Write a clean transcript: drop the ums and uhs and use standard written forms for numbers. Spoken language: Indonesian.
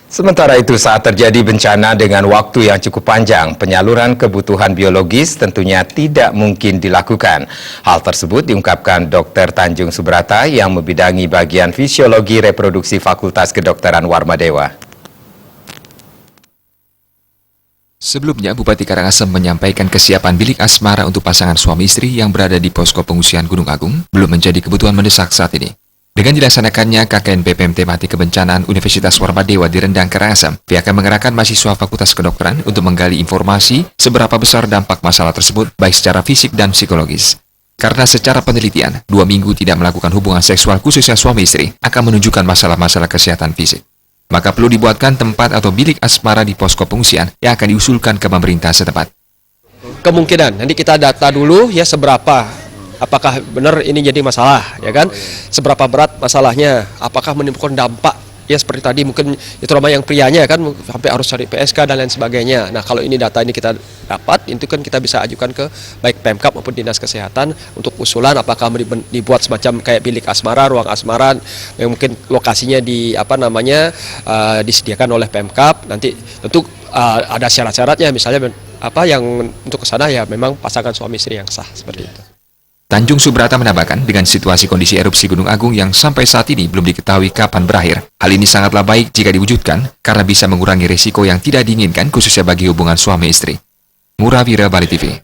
Sementara itu, saat terjadi bencana dengan waktu yang cukup panjang, penyaluran kebutuhan biologis tentunya tidak mungkin dilakukan. Hal tersebut diungkapkan Dr. Tanjung Subrata yang membidangi bagian fisiologi reproduksi Fakultas Kedokteran Warmadewa. Sebelumnya, Bupati Karangasem menyampaikan kesiapan bilik asmara untuk pasangan suami istri yang berada di posko pengungsian Gunung Agung belum menjadi kebutuhan mendesak saat ini. Dengan dilaksanakannya KKN BPM Tematik Kebencanaan Universitas Warmadewa di Rendang, Karangasem, pihak akan mengerahkan mahasiswa Fakultas Kedokteran untuk menggali informasi seberapa besar dampak masalah tersebut baik secara fisik dan psikologis. Karena secara penelitian, 2 minggu tidak melakukan hubungan seksual khususnya suami istri akan menunjukkan masalah-masalah kesehatan fisik. Maka perlu dibuatkan tempat atau bilik asmara di posko pengungsian yang akan diusulkan ke pemerintah setempat. Kemungkinan nanti kita data dulu ya seberapa. Apakah benar ini jadi masalah, ya kan? Seberapa berat masalahnya? Apakah menimbulkan dampak? Ya seperti tadi mungkin itu terutama yang prianya kan sampai harus cari PSK dan lain sebagainya. Nah kalau ini data ini kita dapat, itu kan kita bisa ajukan ke baik Pemkab maupun Dinas Kesehatan untuk usulan apakah dibuat semacam kayak bilik asmara, ruang asmara yang mungkin lokasinya disediakan oleh Pemkab. Nanti tentu ada syarat-syaratnya, misalnya yang untuk ke sana ya memang pasangan suami istri yang sah seperti itu. Tanjung Subrata menambahkan dengan situasi kondisi erupsi Gunung Agung yang sampai saat ini belum diketahui kapan berakhir. Hal ini sangatlah baik jika diwujudkan karena bisa mengurangi risiko yang tidak diinginkan khususnya bagi hubungan suami istri. Murawira, Bali TV.